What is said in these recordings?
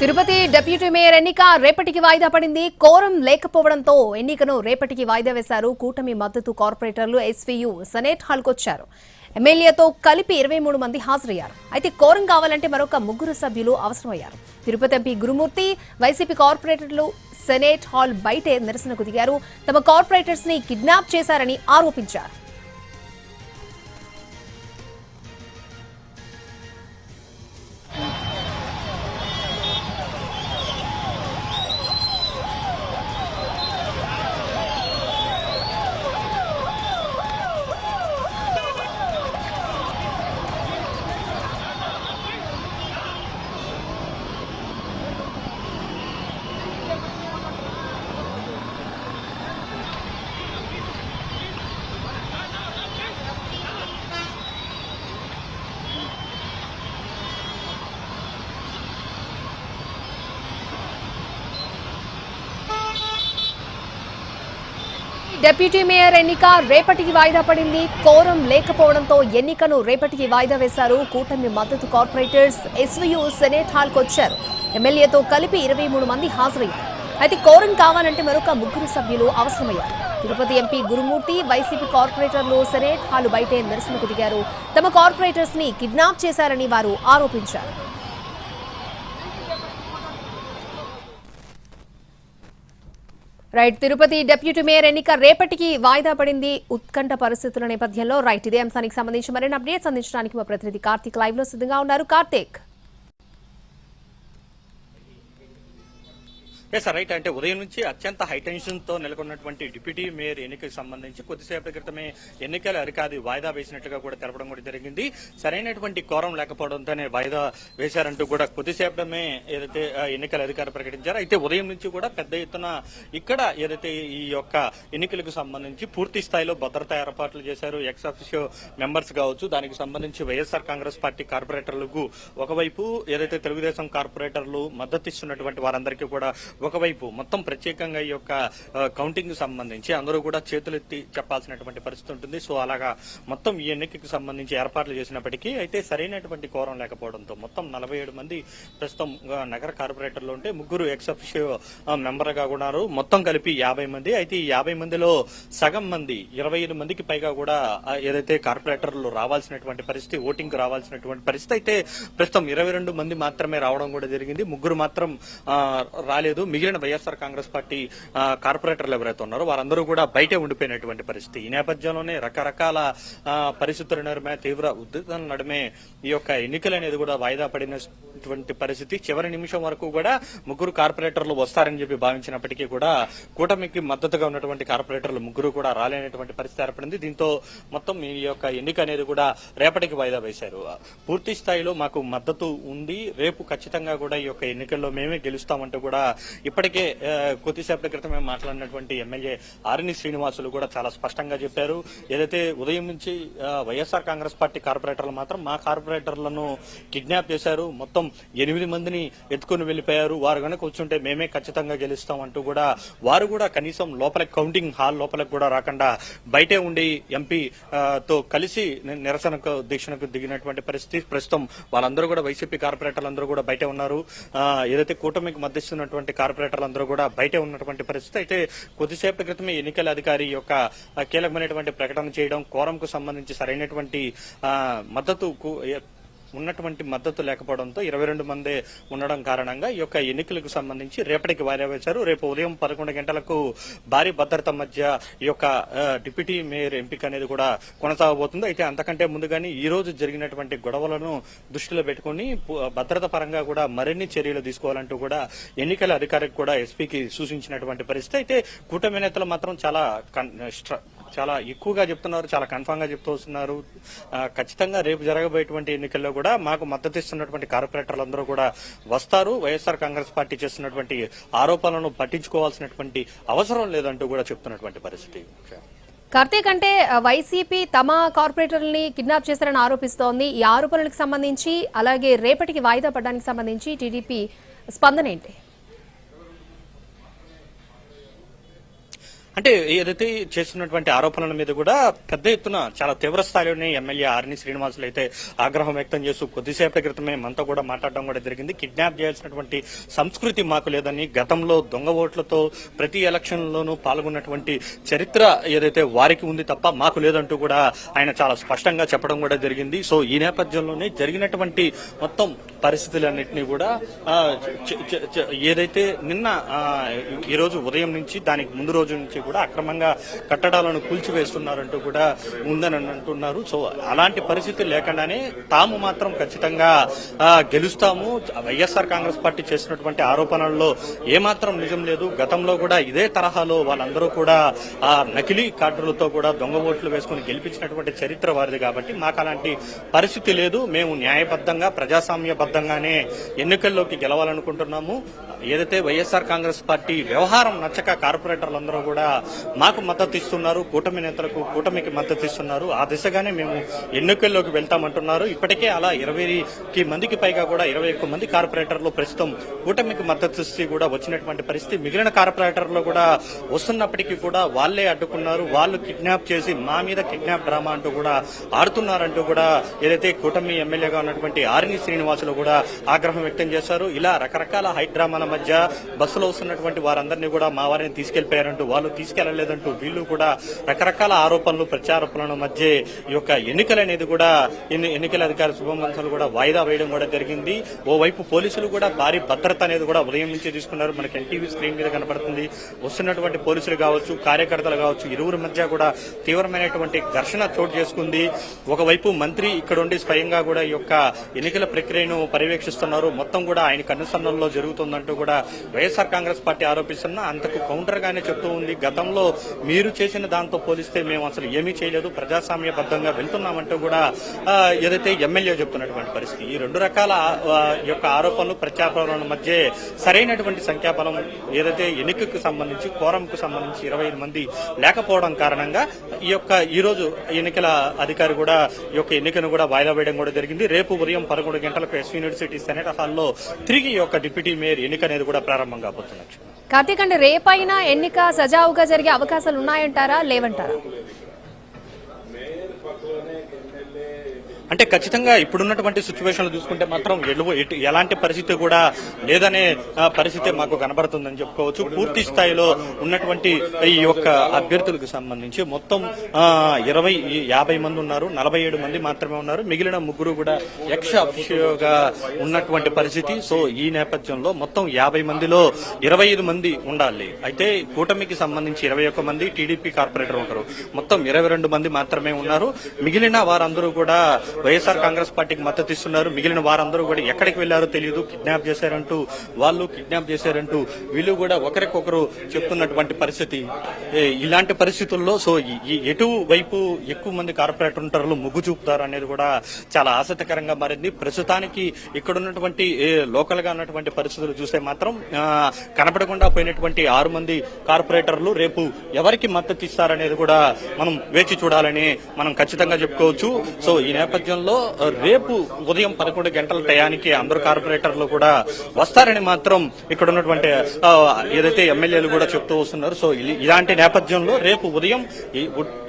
Tirupati deputy mayor ఎన్నిక రేపటికి వాయిదా పడింది. కోరం లేకపోవడంతో ఎన్నికను రేపటికి వాయిదా వేశారు. కూటమి మద్దతు కార్పొరేటర్లు ఎస్వీయూ సెనేట్ హాల్కొచ్చారు. ఎమ్మెల్యేతో కలిపి 23 మంది హాజరయ్యారు. అయితే కోరం కావాలంటే మరొక 3 సభ్యులు అవసరమయ్యారు. తిరుపతి ఎంపీ గురుమూర్తి, వైసీపీ కార్పొరేటర్లు సెనేట్ హాల్ బయటే నిరసనకు దిగారు. తమ కార్పొరేటర్స్ ని కిడ్నాప్ చేశారని ఆరోపించారు. డిప్యూటీ మేయర్ ఎన్నిక రేపటికి వాయిదా పడింది. కోరం లేకపోవడంతో ఎన్నికను రేపటికి వాయిదా వేశారు. కూటమి మద్దతు కార్పొరేటర్స్ ఎస్వీయూ సెనేట్ హాల్కు వచ్చారు. ఎమ్మెల్యేతో కలిపి 23 మంది హాజరయ్యారు. అయితే కోరం కావాలంటే మరొక 3 సభ్యులు అవసరమయ్యారు. తిరుపతి ఎంపీ గురుమూర్తి, వైసీపీ కార్పొరేటర్లు సెనేట్ హాల్ బయటే నిరసనకు దిగారు. తమ కార్పొరేటర్స్ ని కిడ్నాప్ చేశారని వారు ఆరోపించారు. రైట్, తిరుపతి డిప్యూటీ మేయర్ ఎన్నిక రేపటికి వాయిదా పడింది. ఉత్కంఠ పరిస్థితుల నేపథ్యంలో ఇదే అంశానికి సంబంధించి మరిన్ని అప్డేట్స్ అందించడానికి మా ప్రతినిధి కార్తీక్ లైవ్ లో సిద్ధంగా ఉన్నారు. కార్తీక్, రైట్, అంటే ఉదయం నుంచి అత్యంత హైటెన్షన్ తో నెలకొన్నటువంటి డిప్యూటీ మేయర్ ఎన్నికకు సంబంధించి కొద్దిసేపటి క్రితమే ఎన్నికల అధికారి వాయిదా వేసినట్టుగా కూడా తెలపడం కూడా జరిగింది. సరైనటువంటి కోరం లేకపోవడంతోనే వాయిదా వేశారంటూ కూడా కొద్దిసేపటమే ఏదైతే ఎన్నికల అధికారి ప్రకటించారో. అయితే ఉదయం నుంచి కూడా పెద్ద ఎత్తున ఇక్కడ ఏదైతే ఈ యొక్క ఎన్నికలకు సంబంధించి పూర్తి స్థాయిలో భద్రతా ఏర్పాట్లు చేశారు. ఎక్స్ అఫిషియో మెంబర్స్ కావచ్చు, దానికి సంబంధించి వైఎస్ఆర్ కాంగ్రెస్ పార్టీ కార్పొరేటర్లకు ఒకవైపు ఏదైతే తెలుగుదేశం కార్పొరేటర్లు మద్దతు ఇస్తున్నటువంటి వారందరికీ కూడా ఒకవైపు మొత్తం ప్రత్యేకంగా ఈ యొక్క కౌంటింగ్ సంబంధించి అందరూ కూడా చేతులెత్తి చెప్పాల్సినటువంటి పరిస్థితి ఉంటుంది. సో అలాగా మొత్తం ఈ ఎన్నికకు సంబంధించి ఏర్పాట్లు చేసినప్పటికీ అయితే సరైనటువంటి కోరం లేకపోవడంతో మొత్తం 47 మంది ప్రస్తుతం నగర కార్పొరేటర్లు ఉంటే 3 ఎక్స్ అఫిషియో మెంబర్ గా ఉన్నారు. మొత్తం కలిపి 50 మంది. అయితే ఈ 50 మందిలో సగం మంది 25 మందికి పైగా కూడా ఏదైతే కార్పొరేటర్లు రావాల్సినటువంటి పరిస్థితి, ఓటింగ్ రావాల్సినటువంటి పరిస్థితి అయితే ప్రస్తుతం 22 మంది మాత్రమే రావడం కూడా జరిగింది. 3 మాత్రం రాలేదు. మిగిలిన వైఎస్ఆర్ కాంగ్రెస్ పార్టీ కార్పొరేటర్లు ఎవరైతే ఉన్నారో వారందరూ కూడా బయటే ఉండిపోయినటువంటి పరిస్థితి. ఈ నేపథ్యంలోనే రకరకాల పరిస్థితుల నడుమే, తీవ్ర ఉద్రిక్తల నడుమే ఈ యొక్క ఎన్నికలు అనేది కూడా వాయిదా పడినటువంటి పరిస్థితి. చివరి నిమిషం వరకు కూడా 3 కార్పొరేటర్లు వస్తారని చెప్పి భావించినప్పటికీ కూడా కూటమికి మద్దతుగా ఉన్నటువంటి కార్పొరేటర్లు 3 కూడా రాలేనటువంటి పరిస్థితి ఏర్పడింది. దీంతో మొత్తం ఈ యొక్క ఎన్నిక అనేది కూడా రేపటికి వాయిదా వేశారు. పూర్తి స్థాయిలో మాకు మద్దతు ఉంది, రేపు ఖచ్చితంగా కూడా ఈ యొక్క ఎన్నికల్లో మేమే గెలుస్తామంటూ కూడా ఇప్పటికే కొద్దిసేపటి క్రితమే మాట్లాడినటువంటి ఎమ్మెల్యే ఆరిని శ్రీనివాసులు కూడా చాలా స్పష్టంగా చెప్పారు. ఏదైతే ఉదయం నుంచి వైఎస్ఆర్ కాంగ్రెస్ పార్టీ కార్పొరేటర్లు మాత్రం మా కార్పొరేటర్లను కిడ్నాప్ చేశారు, మొత్తం 8 మందిని ఎత్తుకుని వెళ్లిపోయారు, వారు కనుక వచ్చుంటే మేమే ఖచ్చితంగా గెలుస్తాం అంటూ కూడా వారు కూడా కనీసం లోపలికి కౌంటింగ్ హాల్ లోపలికి కూడా రాకుండా బయటే ఉండి ఎంపీ తో కలిసి నిరసనకు దీక్షణకు దిగినటువంటి పరిస్థితి. ప్రస్తుతం వాళ్ళందరూ కూడా వైసీపీ కార్పొరేటర్లందరూ కూడా బయటే ఉన్నారు. ఏదైతే కూటమికి మద్దతిస్తున్నటువంటి కార్పొరేటర్లందరూ కూడా బయటే ఉన్నటువంటి పరిస్థితి. అయితే కొద్దిసేపటి క్రితమే ఎన్నికల అధికారి యొక్క కీలకమైనటువంటి ప్రకటన చేయడం, కోరంకు సంబంధించి సరైనటువంటి మద్దతు లేకపోవడంతో 22 మందే ఉండడం కారణంగా ఈ యొక్క ఎన్నికలకు సంబంధించి రేపటికి వాయిదా వేశారు. రేపు ఉదయం 11 గంటలకు భారీ భద్రత మధ్య ఈ యొక్క డిప్యూటీ మేయర్ ఎంపిక అనేది కూడా కొనసాగబోతుంది. అయితే అంతకంటే ముందుగానే ఈ రోజు జరిగినటువంటి గొడవలను దృష్టిలో పెట్టుకుని భద్రత పరంగా కూడా మరిన్ని చర్యలు తీసుకోవాలంటూ కూడా ఎన్నికల అధికారికి కూడా ఎస్పీకి సూచించినటువంటి పరిస్థితి. అయితే కూటమి నేతలు మాత్రం చాలా ఎక్కువగా చెప్తున్నారు, చాలా కన్ఫామ్ గా చెప్తూ వస్తున్నారు. ఖచ్చితంగా రేపు జరగబోయేటువంటి ఎన్నికల్లో కూడా మాకు మద్దతు ఇస్తున్నటువంటి కార్పొరేటర్లందరూ కూడా వస్తారు, వైఎస్ఆర్ కాంగ్రెస్ పార్టీ చేస్తున్నటువంటి ఆరోపణలను పట్టించుకోవాల్సినటువంటి అవసరం లేదంటూ కూడా చెప్తున్నటువంటి పరిస్థితి. కార్తీక్, అంటే వైసీపీ తమ కార్పొరేటర్లని కిడ్నాప్ చేశారని ఆరోపిస్తోంది. ఈ ఆరోపణలకు సంబంధించి అలాగే రేపటికి వాయిదా పడడానికి సంబంధించి టీడీపీ స్పందన ఏంటి? అంటే ఏదైతే చేస్తున్నటువంటి ఆరోపణల మీద కూడా పెద్ద ఎత్తున చాలా తీవ్ర స్థాయిలోనే ఎమ్మెల్యే ఆర్ని శ్రీనివాసులు అయితే ఆగ్రహం వ్యక్తం చేస్తూ కొద్దిసేపటి క్రితమే మనతో కూడా మాట్లాడడం కూడా జరిగింది. కిడ్నాప్ చేయాల్సినటువంటి సంస్కృతి మాకు లేదని, గతంలో దొంగ ఓట్లతో ప్రతి ఎలక్షన్ లోనూ పాల్గొన్నటువంటి చరిత్ర ఏదైతే వారికి ఉంది తప్ప మాకు లేదంటూ కూడా ఆయన చాలా స్పష్టంగా చెప్పడం కూడా జరిగింది. సో ఈ నేపథ్యంలోనే జరిగినటువంటి మొత్తం పరిస్థితులన్నింటినీ కూడా ఏదైతే నిన్న ఈ రోజు ఉదయం నుంచి దానికి ముందు రోజు నుంచి కూడా అక్రమంగా కట్టడాలను కూల్చివేస్తున్నారంటూ కూడా ఉందని అంటున్నారు. సో అలాంటి పరిస్థితి లేకుండానే తాము మాత్రం ఖచ్చితంగా గెలుస్తాము, వైఎస్ఆర్ కాంగ్రెస్ పార్టీ చేసినటువంటి ఆరోపణల్లో ఏమాత్రం నిజం లేదు, గతంలో కూడా ఇదే తరహాలో వాళ్ళందరూ కూడా నకిలీ కార్డులతో కూడా దొంగ ఓట్లు వేసుకుని గెలిపించినటువంటి చరిత్ర వారిది కాబట్టి మాకు అలాంటి పరిస్థితి లేదు, మేము న్యాయబద్ధంగా ప్రజాస్వామ్యబద్ధంగానే ఎన్నికల్లోకి గెలవాలనుకుంటున్నాము. ఏదైతే వైఎస్ఆర్ కాంగ్రెస్ పార్టీ వ్యవహారం నచ్చక కార్పొరేటర్లందరూ కూడా మాకు మద్దతు ఇస్తున్నారు, కూటమి నేతలకు కూటమికి మద్దతు ఇస్తున్నారు, ఆ దిశగానే మేము ఎన్నికల్లోకి వెళ్తామంటున్నారు. ఇప్పటికే అలా 20 మందికి పైగా కూడా 21 మంది కార్పొరేటర్లు ప్రస్తుతం కూటమికి మద్దతు ఇచ్చి కూడా వచ్చినటువంటి పరిస్థితి. మిగిలిన కార్పొరేటర్లు కూడా వస్తున్నప్పటికీ కూడా వాళ్లే అడ్డుకున్నారు, వాళ్ళు కిడ్నాప్ చేసి మా మీద కిడ్నాప్ డ్రామా అంటూ కూడా ఆడుతున్నారంటూ కూడా ఏదైతే కూటమి ఎమ్మెల్యేగా ఉన్నటువంటి ఆర్ని శ్రీనివాసులు కూడా ఆగ్రహం వ్యక్తం చేశారు. ఇలా రకరకాల హైడ్రామాల మధ్య బస్సులో వస్తున్నటువంటి వారందరినీ కూడా మా వారిని తీసుకెళ్లిపోయారంటూ, వాళ్ళు తీసుకెళ్లలేదంటూ వీళ్ళు కూడా రకరకాల ఆరోపణలు ప్రత్యారోపణల మధ్య ఈ యొక్క ఎన్నికలు అనేది కూడా ఎన్నికల అధికారి శుభమన్సలు కూడా వాయిదా వేయడం కూడా జరిగింది. ఓవైపు పోలీసులు కూడా భారీ భద్రత అనేది కూడా ఉదయం నుంచి తీసుకున్నారు. మనకి ఎన్టీవీ స్క్రీన్ మీద కనపడుతుంది. వస్తున్నటువంటి పోలీసులు కావచ్చు, కార్యకర్తలు కావచ్చు, ఇరువురి మధ్య కూడా తీవ్రమైనటువంటి ఘర్షణ చోటు చేసుకుంది. ఒకవైపు మంత్రి ఇక్కడుండి స్వయంగా కూడా ఈ యొక్క ఎన్నికల ప్రక్రియను పర్యవేక్షిస్తున్నారు, మొత్తం కూడా ఆయన కనుసన్నల్లో జరుగుతుందంటూ కూడా వైఎస్ఆర్ కాంగ్రెస్ పార్టీ ఆరోపిస్తున్నా అంతకు కౌంటర్ గానే చెప్తూ ఉంది. గతంలో మీరు చేసిన దాంతో పోలిస్తే మేము అసలు ఏమీ చేయలేదు, ప్రజాస్వామ్యబద్ధంగా వెళ్తున్నామంటూ కూడా ఏదైతే ఎమ్మెల్యే చెప్తున్నటువంటి పరిస్థితి. ఈ రెండు రకాల యొక్క ఆరోపణలు ప్రత్యారోపణల మధ్య సరైనటువంటి సంఖ్యాబలం ఏదైతే ఎన్నికకు సంబంధించి కోరంకు సంబంధించి 25 మంది లేకపోవడం కారణంగా ఈ రోజు ఎన్నికల అధికారి కూడా ఈ యొక్క ఎన్నికను కూడా వాయిదా వేయడం కూడా జరిగింది. రేపు ఉదయం 11 గంటలకు ఎస్ యూనివర్సిటీ సెనేట్ హాల్లో తిరిగి ఈ యొక్క డిప్యూటీ మేయర్ ఎన్నిక అనేది కూడా ప్రారంభం కాబోతున్నారు. కార్తీక్, అంటే రేపైనా ఎన్నిక సజావుగా జరిగే అవకాశాలు ఉన్నాయంటారా, లేవంటారా? అంటే ఖచ్చితంగా ఇప్పుడున్నటువంటి సిచ్యువేషన్లు చూసుకుంటే మాత్రం ఎలాంటి పరిస్థితి కూడా లేదనే పరిస్థితి మాకు కనబడుతుందని చెప్పుకోవచ్చు. పూర్తి స్థాయిలో ఉన్నటువంటి ఈ యొక్క అభ్యర్థులకు సంబంధించి మొత్తం 50 మంది ఉన్నారు, 47 మంది మాత్రమే ఉన్నారు, మిగిలిన ముగ్గురు కూడా ఎక్స్ అఫిషియోగా ఉన్నటువంటి పరిస్థితి. సో ఈ నేపథ్యంలో మొత్తం 50 మందిలో 25 మంది ఉండాలి. అయితే కూటమికి సంబంధించి 21 మంది, టీడీపీ కార్పొరేటర్ ఉంటారు, మొత్తం 22 మంది మాత్రమే ఉన్నారు. మిగిలిన వారందరూ కూడా వైఎస్ఆర్ కాంగ్రెస్ పార్టీకి మద్దతు ఇస్తున్నారు. మిగిలిన వారందరూ కూడా ఎక్కడికి వెళ్లారో తెలియదు, కిడ్నాప్ చేశారంటూ వాళ్ళు, కిడ్నాప్ చేశారంటూ వీళ్ళు కూడా ఒకరికొకరు చెప్తున్నటువంటి పరిస్థితి. ఇలాంటి పరిస్థితుల్లో సో ఎటు వైపు ఎక్కువ మంది కార్పొరేటర్లు మొగ్గు చూపుతారు అనేది కూడా చాలా ఆసక్తికరంగా మారింది. ప్రస్తుతానికి ఇక్కడ ఉన్నటువంటి లోకల్ గా ఉన్నటువంటి పరిస్థితులు చూస్తే మాత్రం కనపడకుండా పోయినటువంటి 6 మంది కార్పొరేటర్లు రేపు ఎవరికి మద్దతు ఇస్తారనేది కూడా మనం వేచి చూడాలని మనం ఖచ్చితంగా చెప్పుకోవచ్చు. సో ఈ నేపథ్యంలో రేపు ఉదయం 11 గంటల టయానికి అందరు కార్పొరేటర్లు కూడా వస్తారని మాత్రం ఇక్కడ ఉన్నటువంటి ఏదైతే ఎమ్మెల్యేలు కూడా చెప్తూ వస్తున్నారు. సో ఇలాంటి నేపథ్యంలో రేపు ఉదయం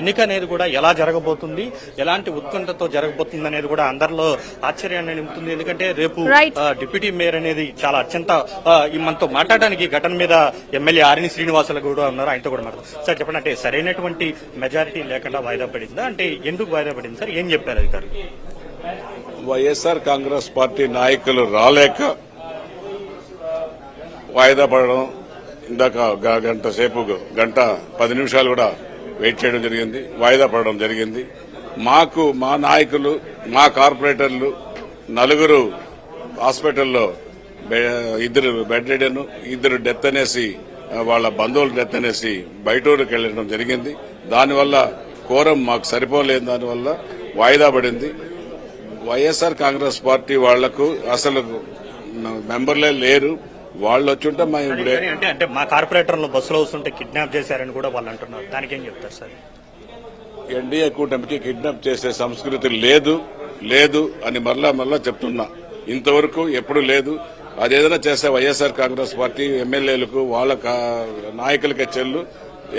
ఎన్నిక అనేది కూడా ఎలా జరగబోతుంది, ఎలాంటి ఉత్కంఠతో జరగబోతుంది అనేది కూడా అందరిలో ఆశ్చర్యాన్ని నింపుతుంది. ఎందుకంటే రేపు డిప్యూటీ మేయర్ అనేది చాలా అత్యంత మనతో మాట్లాడడానికి ఘటన మీద ఎమ్మెల్యే ఆర్ని శ్రీనివాసులు కూడా ఉన్నారు, ఆయనతో కూడా మాట్లాడతారు. సార్ చెప్పండి, అంటే సరైనటువంటి మెజారిటీ లేకుండా వాయిదా పడిందా, అంటే ఎందుకు వాయిదా పడింది సార్, ఏం చెప్పారు అధికారులు? వైఎస్ఆర్ కాంగ్రెస్ పార్టీ నాయకులు రాలేక వాయిదా పడడం, ఇందాక గంట 10 నిమిషాలు కూడా వెయిట్ చేయడం జరిగింది, వాయిదా పడడం జరిగింది. మా నాయకులు, మా కార్పొరేటర్లు 4 హాస్పిటల్లో 2 బెడ్ రిడెన్, 2 డెత్ అనేసి వాళ్ళ బంధువులు డెత్ అనేసి బయటూరుకి వెళ్లడం జరిగింది. దానివల్ల కోరం మాకు సరిపోలేదు, దానివల్ల వాయిదా పడింది. వైఎస్ఆర్ కాంగ్రెస్ పార్టీ వాళ్లకు అసలు మెంబర్లే లేరు, వాళ్ళు వచ్చుంటే మా అంటే మా కార్పొరేటర్లు బస్సులో వస్తుంటే కిడ్నాప్ చేశారని కూడా వాళ్ళు అంటున్నారు, దానికి ఏం చెప్తారు సార్? ఎన్డీఏ కూటమికి కిడ్నాప్ చేసే సంస్కృతి లేదు అని మరలా చెప్తున్నా. ఇంతవరకు ఎప్పుడు లేదు. అదేదైనా చేస్తే వైఎస్ఆర్ కాంగ్రెస్ పార్టీ ఎమ్మెల్యేలకు వాళ్ళ నాయకులకే చెల్లు.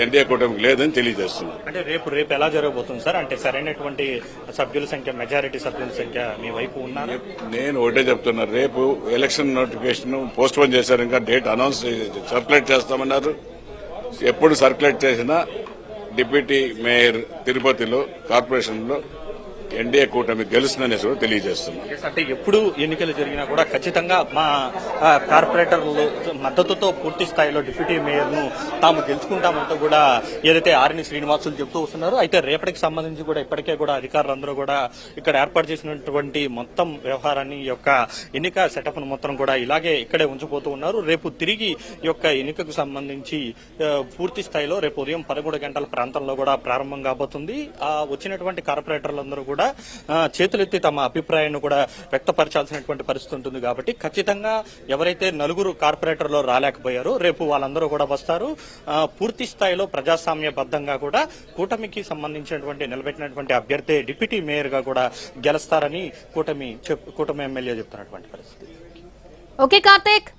ఎన్డీఏ కూటమికి లేదని తెలియజేస్తున్నాను. అంటే రేపు ఎలా జరగబోతుంది సార్? అంటే సరైనటువంటి సభ్యుల సంఖ్య, మెజారిటీ సభ్యుల సంఖ్య మీ వైపు ఉన్నారు? నేను ఒకటే చెప్తున్నా, రేపు ఎలక్షన్ నోటిఫికేషన్ పోస్ట్ పోన్ చేశారు, ఇంకా డేట్ అనౌన్స్ సర్క్యులేట్ చేస్తామన్నారు. ఎప్పుడు సర్క్యులేట్ చేసినా డిప్యూటీ మేయర్ తిరుపతిలో కార్పొరేషన్లో ఎన్డీఏ కూటమి గెలుస్తుందనేసి కూడా తెలియజేస్తున్నాం. అంటే ఎప్పుడు ఎన్నికలు జరిగినా కూడా ఖచ్చితంగా మా కార్పొరేటర్లు మద్దతుతో పూర్తి స్థాయిలో డిప్యూటీ మేయర్ ను తాము గెలుచుకుంటామంటూ కూడా ఏదైతే ఆర్ఎన్ శ్రీనివాసులు చెబుతూ వస్తున్నారు. అయితే రేపటికి సంబంధించి కూడా ఇప్పటికే కూడా అధికారులందరూ కూడా ఇక్కడ ఏర్పాటు చేసినటువంటి మొత్తం వ్యవహారాన్ని, ఈ యొక్క ఎన్నిక సెటప్ ను మొత్తం కూడా ఇలాగే ఇక్కడే ఉంచిపోతూ ఉన్నారు. రేపు తిరిగి ఈ యొక్క ఎన్నికకు సంబంధించి పూర్తి స్థాయిలో రేపు ఉదయం 11 గంటల ప్రాంతంలో కూడా ప్రారంభం కాబోతుంది. వచ్చినటువంటి కార్పొరేటర్లందరూ కూడా చేతులెత్తి తమ అభిప్రాయాన్ని కూడా వ్యక్తపరచాల్సినటువంటి పరిస్థితి ఉంటుంది. కాబట్టి ఖచ్చితంగా ఎవరైతే 4 కార్పొరేటర్లు రాలేకపోయారో రేపు వాళ్ళందరూ కూడా వస్తారు. పూర్తి స్థాయిలో ప్రజాస్వామ్యబద్ధంగా కూడా కూటమికి సంబంధించినటువంటి నిలబెట్టినటువంటి అభ్యర్థి డిప్యూటీ మేయర్ గా కూడా గెలుస్తారని కూటమి ఎమ్మెల్యే చెప్తున్నటువంటి పరిస్థితి. ఓకే కార్తీక్.